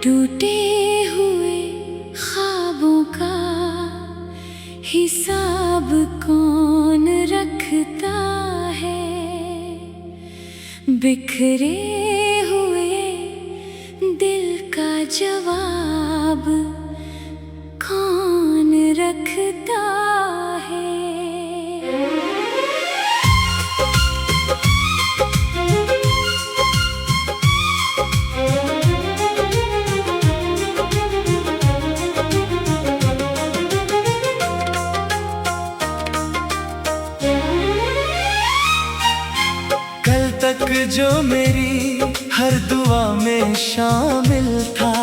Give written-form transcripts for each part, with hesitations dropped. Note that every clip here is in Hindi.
टूटे हुए ख्वाबों का हिसाब कौन रखता है, बिखरे हुए दिल का जवाब कौन रखता है। कल तक जो मेरी हर दुआ में शामिल था,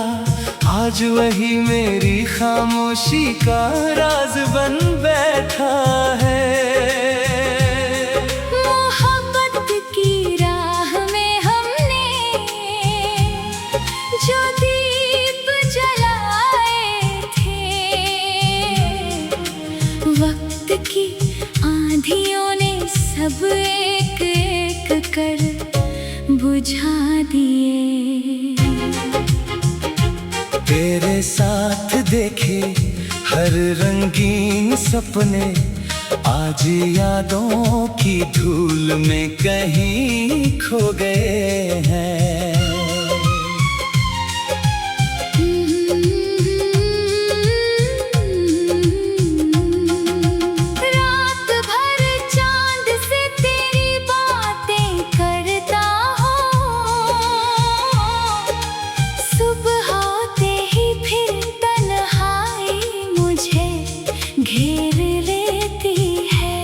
आज वही मेरी खामोशी का राज बन बैठा है। मोहब्बत की राह में हमने जो दीप जलाए थे, वक्त की आंधियों ने सब एक एक कर बुझा दिए। तेरे साथ देखे हर रंगीन सपने आज यादों की धूल में कहीं खो गए हैं। रात भर चांद से तेरी बातें करता हूँ, सुबह होते ही फिर तन्हाई मुझे घेर लेती है।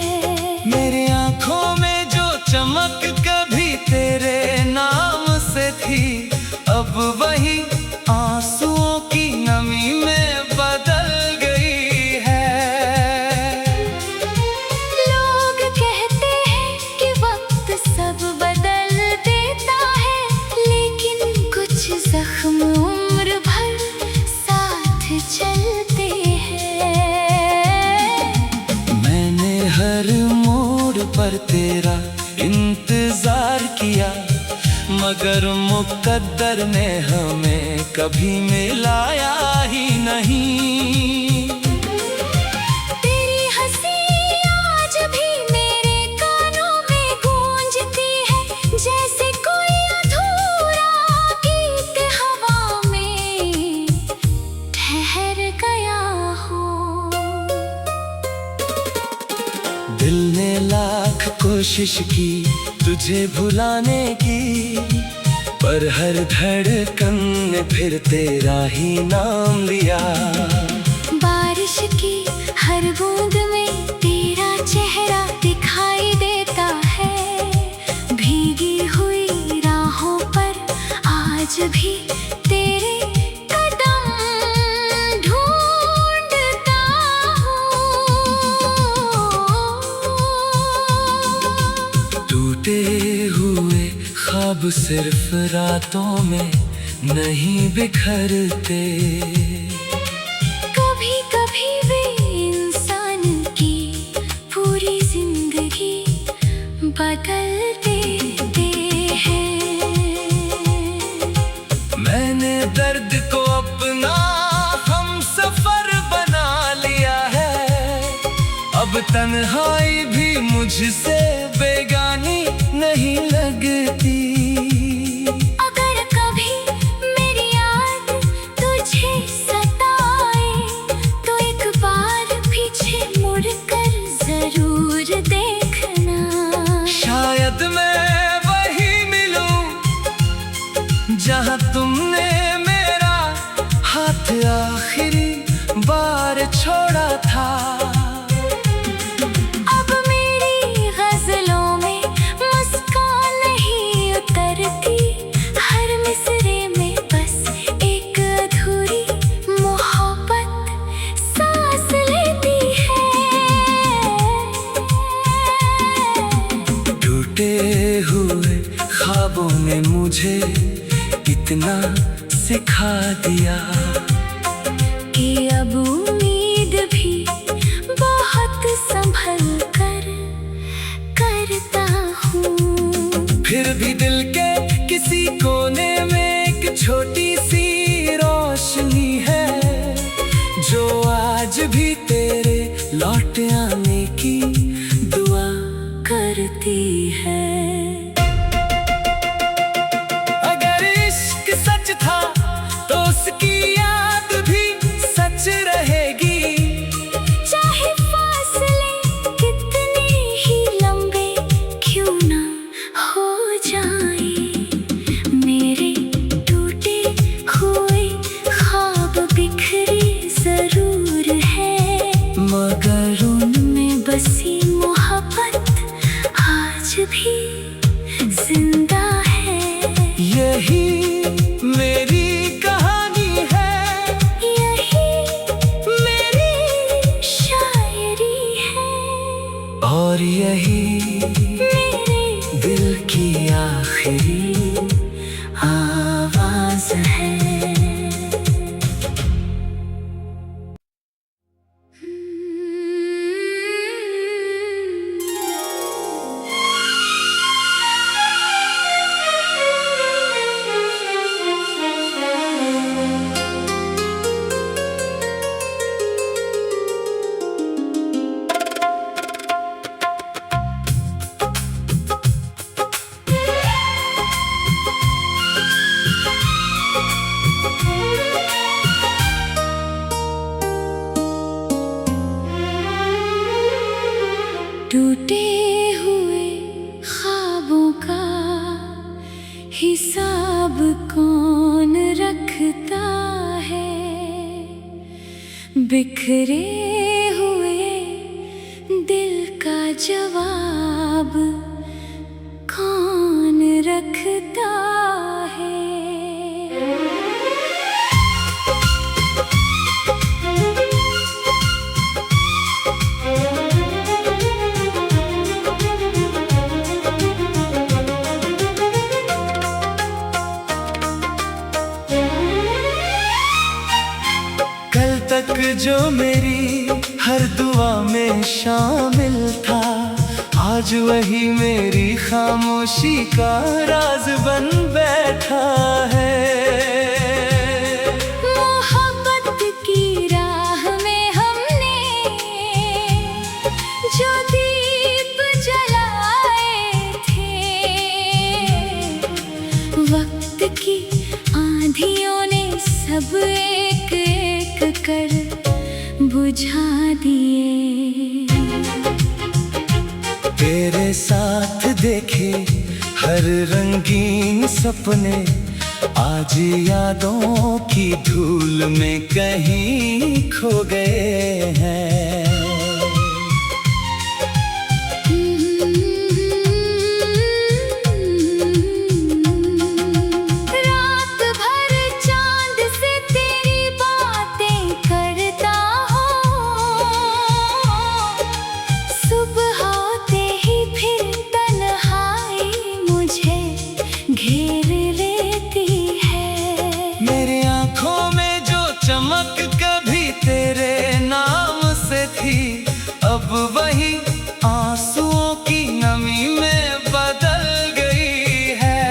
मेरी आंखों में जो चमक कभी तेरे नाम से थी, अब वही आंसुओं की नमी में बदल गई है। लोग कहते हैं कि वक्त सब बदल देता है, लेकिन कुछ जख्म उम्र भर साथ चलते हैं। मैंने हर मोड़ पर तेरा इंतजार किया, मगर मुकद्दर ने हमें कभी मिलाया ही नहीं। तेरी हंसी आज भी मेरे कानों में गूंजती है, जैसे कोई अधूरा गीत हवा में ठहर गया हो। दिल ने लाख कोशिश की तुझे भुलाने की, पर हर धड़कन ने फिर तेरा ही नाम लिया। बारिश की हर बूंद में तेरा चेहरा दिखाई देता है, भीगी हुई राहों पर आज भी तेरे कदम ढूंढता हूँ। टूटे हुए ख्वाब सिर्फ रातों में नहीं बिखरते, कभी कभी वे इंसान की पूरी जिंदगी बदल देते हैं। मैंने दर्द को अपना हम सफर बना लिया है, अब तन्हाई भी मुझसे बेगानी नहीं लगती। अगर कभी मेरी याद तुझे सताए, तो एक बार पीछे मुड़कर जरूर देखना। शायद मैं वही मिलूं जहां तुमने मेरा हाथ आखिरी बार छोड़ा था। अब मेरी गजलों में मुस्कान नहीं उतरती, हर मिसरे में बस एक अधूरी मोहब्बत सांस लेती है। टूटे हुए ख्वाबों ने मुझे इतना सिखा दिया कि अब उम्मीद भी बहुत संभल कर करता हूँ। फिर भी दिल के किसी कोने में एक छोटी सी जिंदा है। यही मेरी कहानी है, यही मेरी शायरी है, और यही मेरे दिल की आखिरी आवाज है। टूटे हुए ख्वाबों का हिसाब कौन रखता है, बिखरे हुए दिल का जवाब कौन रखता है। कल तक जो मेरी हर दुआ में शामिल था, आज वही मेरी खामोशी का राज बन बैठा है। मोहब्बत की राह में हमने जो दीप जलाए थे, वक्त की आंधियों ने सब एक एक कर बुझा दिए। तेरे साथ देखे हर रंगीन सपने आज यादों की धूल में कहीं खो गए हैं। रात भर चांद से तेरी बातें करता हूँ, सुबह होते ही फिर तन्हाई मुझे घेर लेती है। मेरी आंखों में जो चमक कभी तेरे नाम से थी, अब वही आंसुओं की नमी में बदल गई है।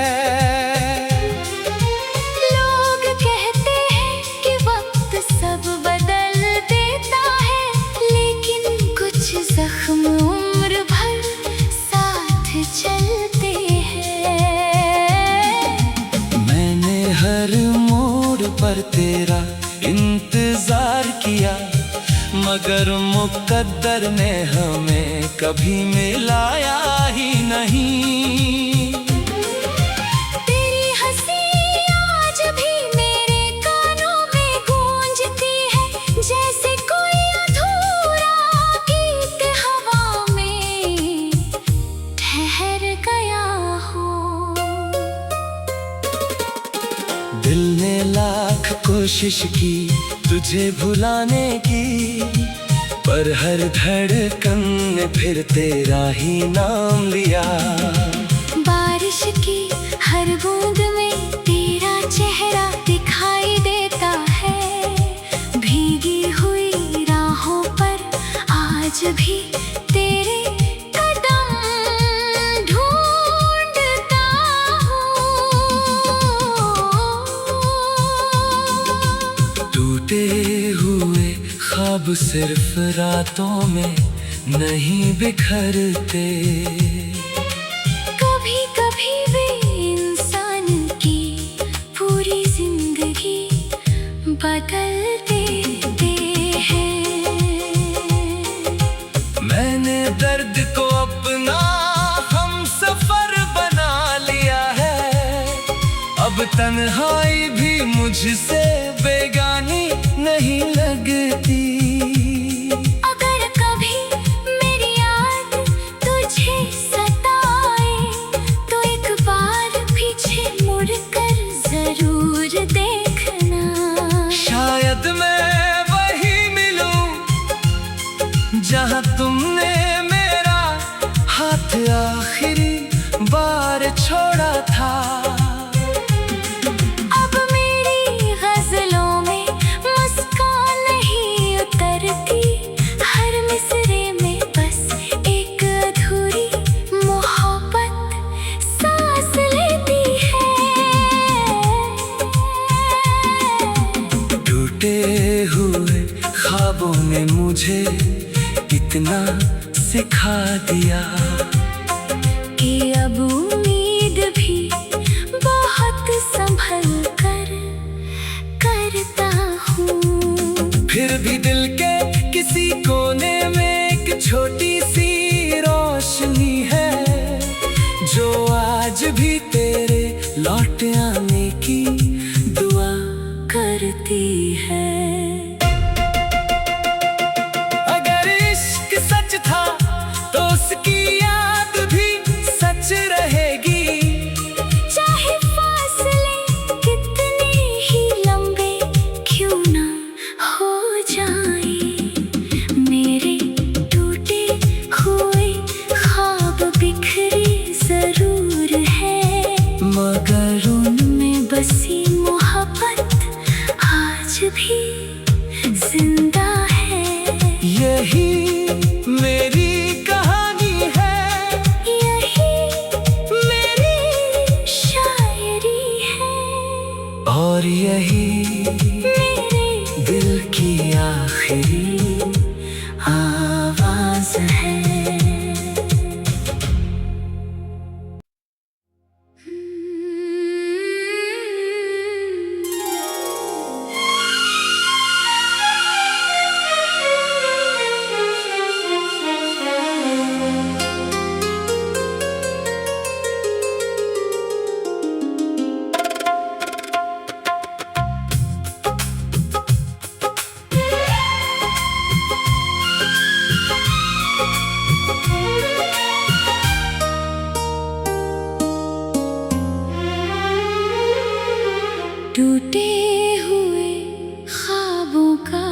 लोग कहते हैं कि वक्त सब बदल देता है, लेकिन कुछ जख्म उम्र भर साथ चलते हैं। मैंने हर मोड़ पर तेरा इंतजार किया, मगर मुकद्दर ने हमें कभी मिलाया ही नहीं। तेरी हंसी आज भी मेरे कानों में गूंजती है, जैसे कोई अधूरा गीत हवा में ठहर गया हो। दिल ने लाख कोशिश की तुझे भुलाने की, पर हर धड़कन ने फिर तेरा ही नाम लिया। बारिश की हर बूंद में तेरा चेहरा दिखाई देता है, भीगी हुई राहों पर आज भी तेरे कदम ढूंढता हूँ। टूटे हुए ख्वाब सिर्फ रातों में नहीं बिखरते, कभी कभी वे इंसान की पूरी जिंदगी बदल देते हैं। मैंने दर्द को अपना हम सफर बना लिया है, अब तन्हाई भी मुझसे बेगानी नहीं लगती। अगर कभी मेरी याद तुझे सताए तो एक था। अब मेरी गजलों में मुस्कान नहीं उतरती, हर मिसरे में बस एक अधूरी मोहब्बत सांस लेती है। टूटे हुए ख्वाबों ने मुझे इतना सिखा दिया कि अब उम्मीद भी बहुत संभल कर करता हूँ। फिर भी दिल के किसी कोने में एक छोटी सी रोशनी है, जो आज भी तेरे लौट आने की दुआ करती है। अगर इश्क सच था तो उसकी याद भी सच रहेगी। चाहे फासले कितने ही लंबे क्यों ना हो जाए, मेरे टूटे हुए ख्वाब बिखरे जरूर है, मगर उनमें बसी मोहब्बत आज भी जिंदा है। यही मेरी कहानी है, यही मेरी शायरी है, और यही मेरे दिल की आखिरी आवाज है। टूटे हुए ख्वाबों का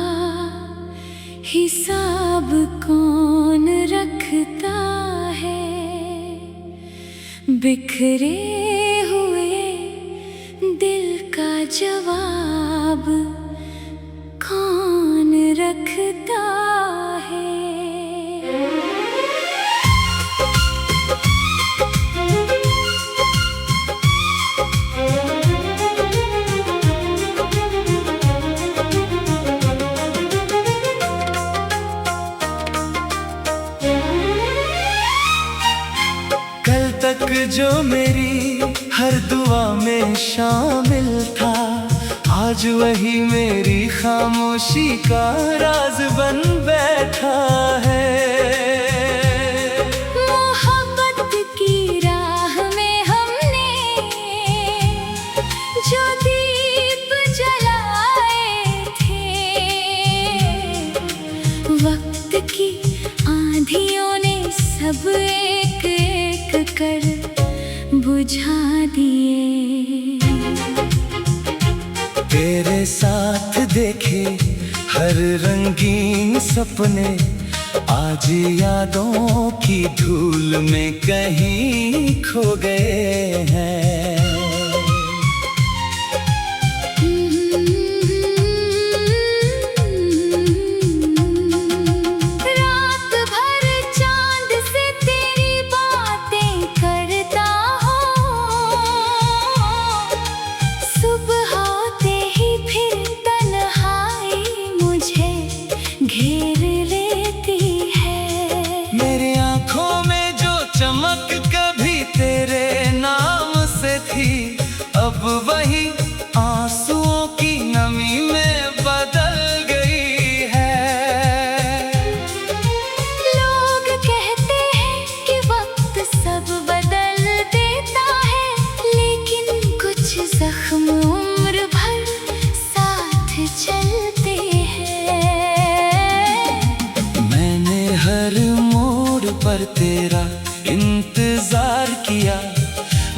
हिसाब कौन रखता है, बिखरे हुए दिल का जवाब कौन रखता है। कल तक जो मेरी हर दुआ में शामिल था, आज वही मेरी खामोशी का राज बन बैठा है। मोहब्बत की राह में हमने जो दीप जलाए थे, वक्त की आंधियों ने सब एक एक कर बुझा दिए। तेरे साथ देखे हर रंगीन सपने आज यादों की धूल में कहीं खो गए हैं। रात भर चांद से तेरी बातें करता हूँ, सुबह होते ही फिर तन्हाई मुझे घेर लेती है। मेरी आंखों में जो चमक कभी तेरे नाम से थी, अब वही आंसुओं की नमी में बदल गई है। लोग कहते हैं कि वक्त सब बदल देता है, लेकिन कुछ जख्म उम्र भर साथ चलते हैं। मैंने हर मोड़ पर तेरा इंतजार किया,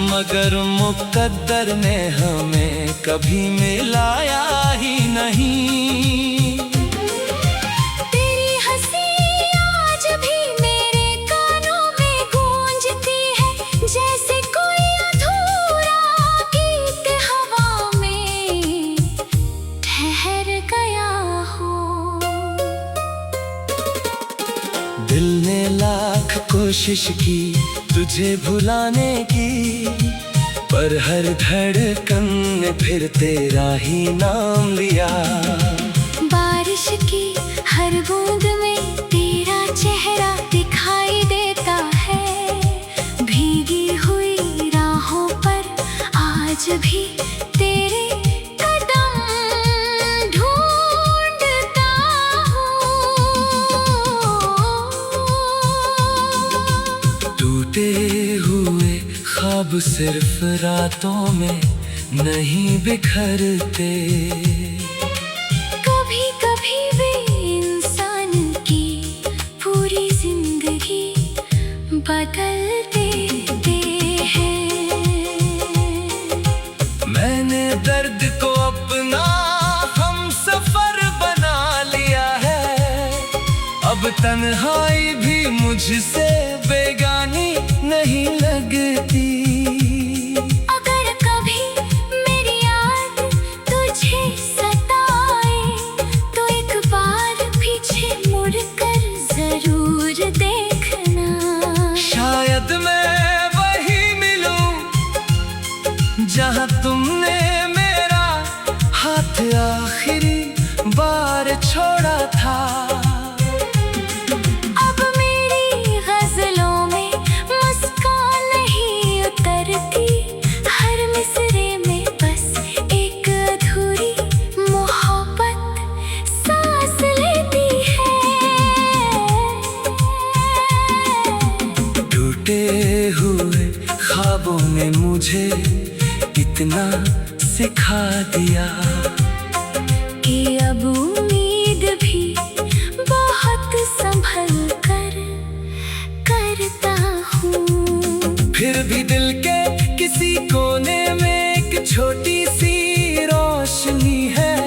मगर मुकद्दर ने हमें कभी मिलाया ही नहीं। तेरी हंसी आज भी मेरे कानों में गूंजती है, जैसे कोई अधूरा कोशिश की तुझे भुलाने की, पर हर धड़कन ने फिर तेरा ही नाम लिया। बारिश की हर बूंद में तेरा चेहरा दिखाई देता है, भीगी हुई राहों पर आज भी तेरे कदम ढूंढता हूँ। टूटे हुए ख्वाब सिर्फ रातों में नहीं बिखरते, कभी कभी वे इंसान की पूरी जिंदगी बदल देते हैं। मैंने दर्द को अपना हम सफर बना लिया है, अब तन्हाई भी मुझसे बेगानी नहीं लगती। अगर कभी मेरी याद तुझे सताए तो एक बार पीछे मुड़कर जरूर देखना। शायद मैं वही मिलूं जहां तुमने मेरा हाथ आखिरी बार छोड़ा था। अब मेरी गजलों में मुस्कान नहीं उतरती, हर मिसरे में बस एक अधूरी मोहब्बत सांस लेती है। टूटे हुए ख्वाबों ने मुझे इतना सिखा दिया कि अब उम्मीद भी बहुत संभल कर करता हूँ। फिर भी दिल के किसी कोने में एक छोटी सी रोशनी है,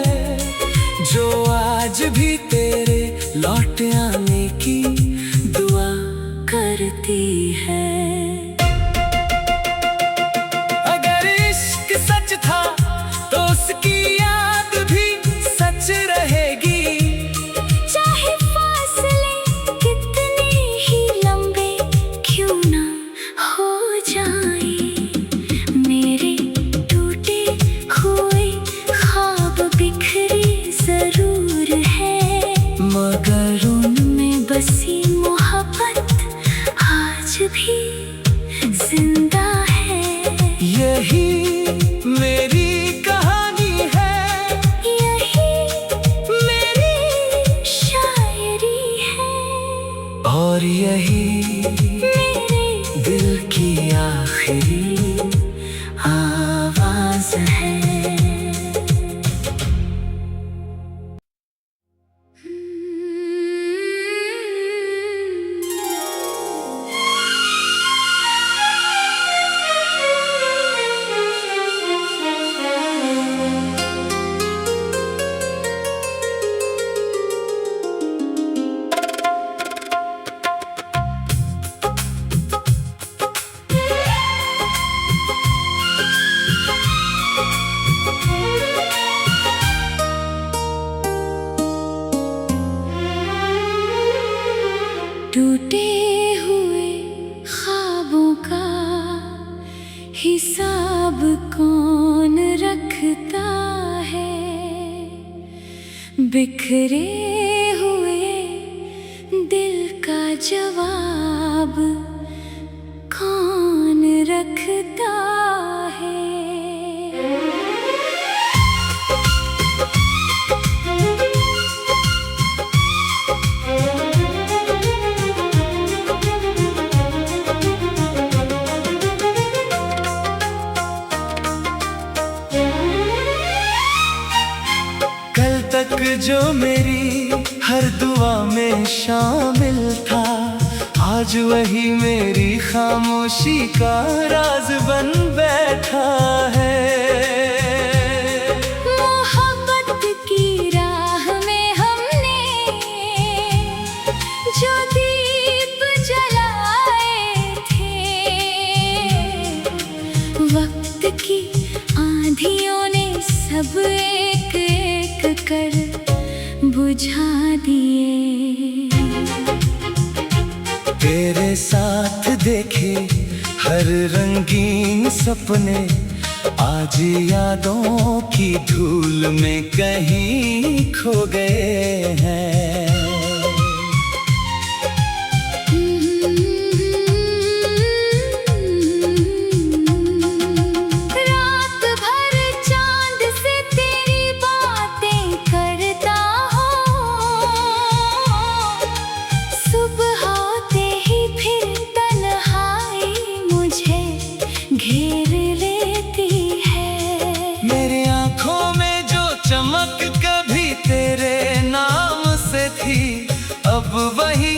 जो आज भी तेरे लौट आने की दुआ करती है। अगर इश्क सच था तो उसकी याद भी सच रहेगी, चाहे फासले कितने ही लंबे क्यों ना हो जाए, मेरे टूटे हुए ख्वाब बिखरे जरूर है, मगर उनमें बसी मोहब्बत आज भी जिंदा है। यही मेरी कहानी है, यही मेरी शायरी है, और यही मेरे दिल की आखिरी आवाज है। टूटे हुए ख्वाबों का हिसाब कौन रखता है, बिखरे हुए दिल का जवाब कौन रखता है। कल तक जो मेरी हर दुआ में शामिल था, आज वही मेरी खामोशी का राज बन बैठा है। मोहब्बत की राह में हमने जो दीप जलाए थे, वक्त की आंधियों ने सब एक एक कर बुझा दिए। तेरे साथ देखे हर रंगीन सपने आज यादों की धूल में कहीं खो गए हैं। रात भर चांद से तेरी बातें करता हूँ, सुबह होते ही फिर तन्हाई मुझे घेर लेती है। मेरी आंखों में जो चमक कभी तेरे नाम से थी, अब वही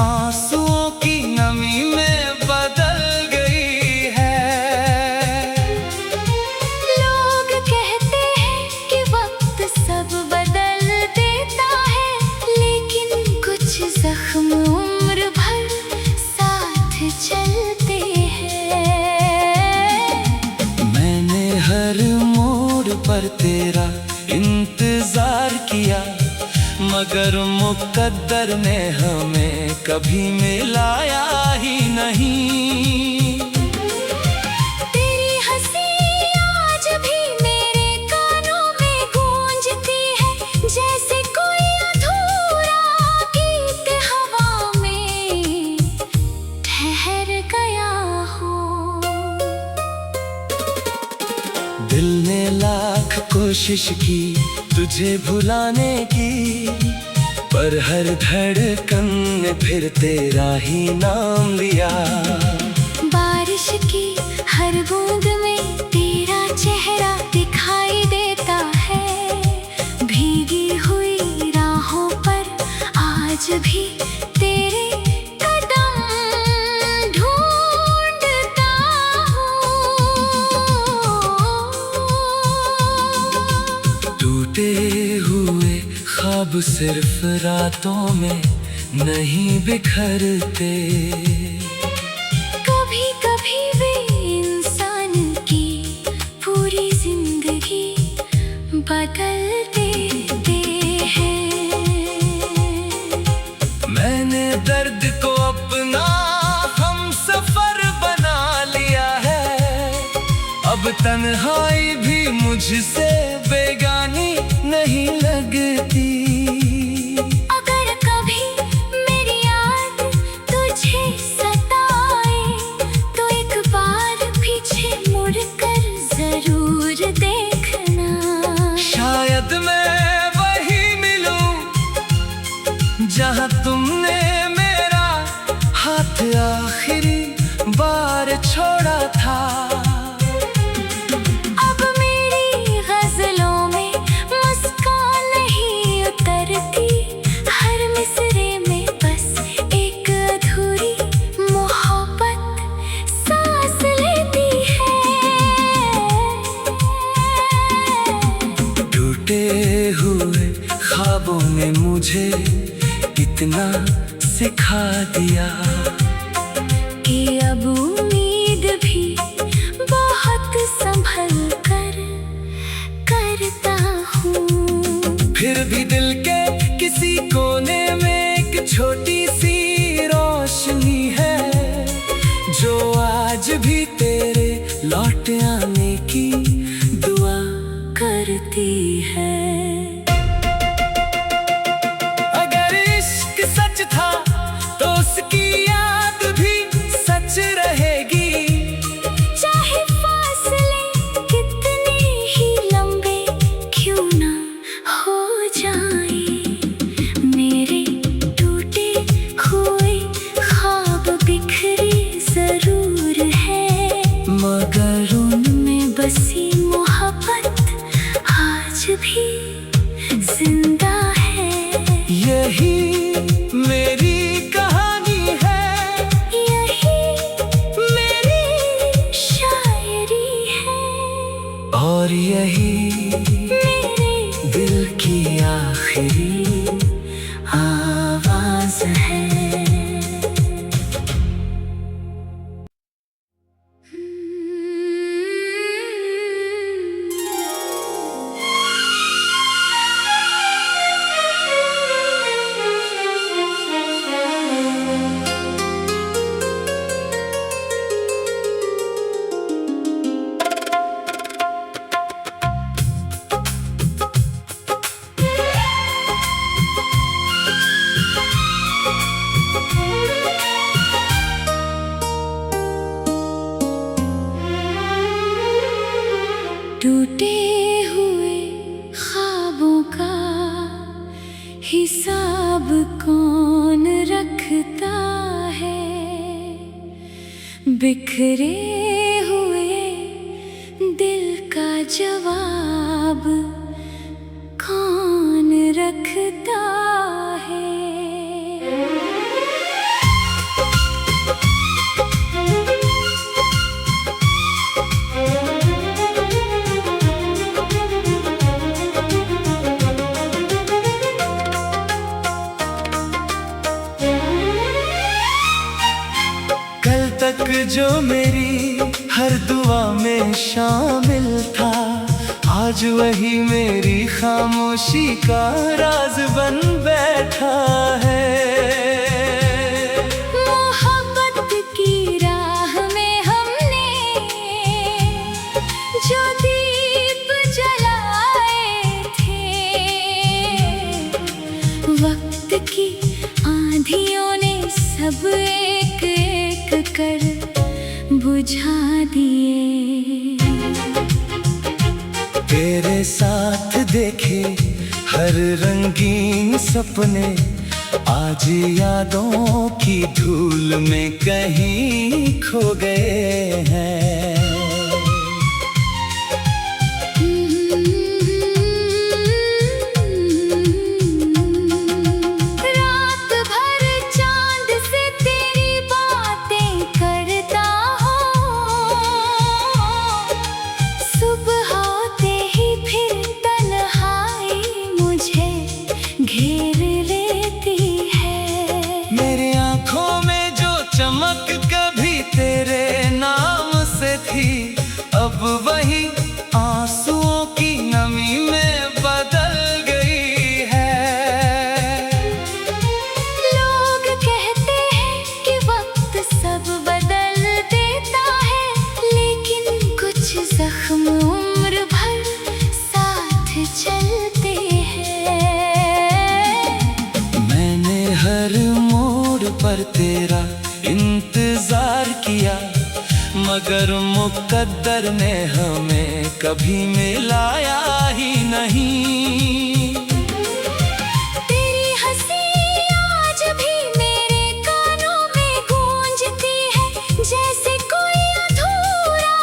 आंसुओं की नमी में बदल गई है। लोग कहते हैं कि वक्त सब बदल देता है, लेकिन कुछ जख्म उम्र भर साथ चलते हैं। मैंने हर मोड़ पर तेरा इंतजार किया, मगर मुकद्दर ने हमें कभी मिलाया ही नहीं। तेरी हंसी आज भी मेरे कानों में गूंजती है, जैसे कोई अधूरा गीत हवा में ठहर गया हो। दिल ने लाख कोशिश की तुझे भुलाने की, पर हर धड़कन ने फिर तेरा ही नाम लिया। बारिश की हर बूंद में तेरा चेहरा दिखाई देता है, भीगी हुई राहों पर आज भी तेरे कदम ढूंढता हूँ। टूटे हुए ख्वाब सिर्फ रातों में नहीं बिखरते, कभी कभी वे इंसान की पूरी जिंदगी बदल देते हैं। मैंने दर्द को अपना हम सफर बना लिया है, अब तन्हाई भी मुझसे बेगानी नहीं लगती। अगर कभी मेरी याद तुझे सताए, तो एक बार पीछे मुड़कर जरूर देखना। शायद मैं वही मिलूं जहां तुमने मेरा हाथ आखिरी बार छोड़ा था। अब मेरी गजलों में मुस्कान नहीं उतरती, हर मिसरे में बस एक अधूरी मोहब्बत सांस लेती है। टूटे हुए ख्वाबों ने मुझे इतना सिखा दिया कि अब उम्मीद भी बहुत संभल कर करता हूँ। फिर भी दिल के किसी कोने में एक छोटी सी रोशनी है, जो आज भी तेरे लौट आने की दुआ करती है। अगर इश्क सच था तो उसकी याद भी सच रहेगी, चाहे फासले कितने ही लंबे क्यों ना हो जाए, मेरे टूटे हुए ख्वाब बिखरे जरूर है, मगर उनमें बसी मोहब्बत आज भी जिंदा है। यही मेरी कहानी है, यही मेरी शायरी है, और यही मेरे दिल की आखिरी आवाज है। टूटे हुए ख्वाबों का हिसाब कौन रखता है, बिखरे हुए दिल का जवाब कौन रखता है। कल तक जो मेरी हर दुआ में शामिल था, आज वही मेरी खामोशी का राज बन बैठा है। मोहब्बत की राह में हमने जो दीप जलाए थे, वक्त की आंधियों ने सब एक एक कर बुझा दिए। तेरे साथ देखे हर रंगीन सपने आज यादों की धूल में कहीं खो गए हैं। रात भर चांद से तेरी बातें करता हूँ, सुबह होते ही फिर तन्हाई मुझे घेर लेती है। मेरी आंखों में जो चमक कभी तेरे नाम से थी, अब वही आंसुओं की नमी में बदल गई है। लोग कहते हैं कि वक्त सब बदल देता है, लेकिन कुछ जख्म उम्र भर साथ चलते हैं। मैंने हर मोड़ पर तेरा इंतजार किया, मगर मुकद्दर ने हमें कभी मिलाया ही नहीं। तेरी हंसी आज भी मेरे कानों में गूंजती है, जैसे कोई अधूरा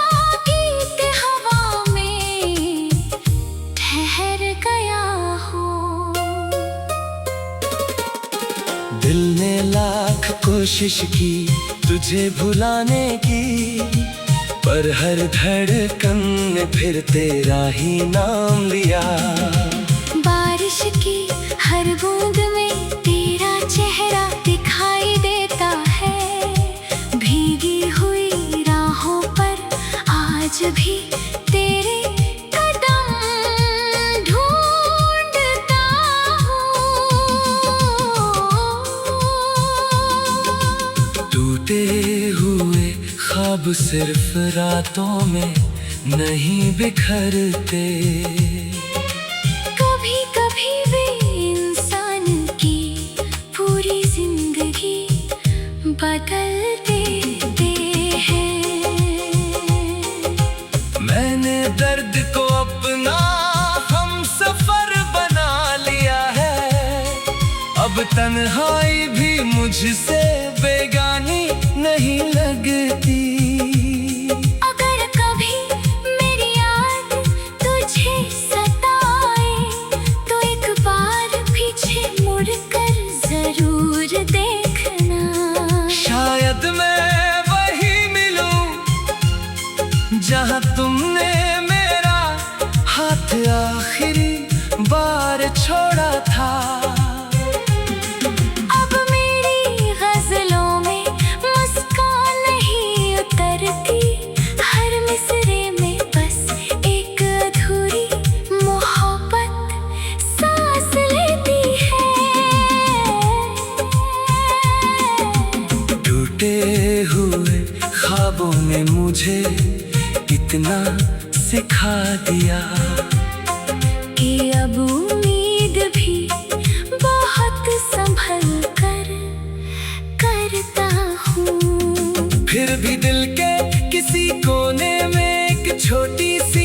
गीत हवा में ठहर गया हो। दिल ने लाख कोशिश की तुझे भुलाने की, पर हर धड़कन ने फिर तेरा ही नाम लिया। बारिश की हर बूंद में तेरा चेहरा दिखाई देता है, भीगी हुई राहों पर आज भी तेरे कदम ढूंढता हूँ। टूटे हुए ख्वाब सिर्फ रातों में नहीं बिखरते, कभी कभी वे इंसान की पूरी जिंदगी बदल देते हैं। मैंने दर्द को अपना हम सफर बना लिया है, अब तन्हाई भी मुझसे बेगानी नहीं लगती। अगर कभी मेरी याद तुझे सताए, तो एक बार पीछे मुड़कर जरूर देखना। शायद मैं वही मिलूं जहां तुमने मेरा हाथ आखिरी बार छोड़ा था। अब मेरी गजलों में मुस्कान नहीं उतरती, हर मिसरे में बस एक अधूरी मोहब्बत सांस लेती है। टूटे हुए ख्वाबों ने मुझे इतना सिखा दिया कि अब उम्मीद भी बहुत संभल कर करता हूँ। फिर भी दिल के किसी कोने में एक छोटी सी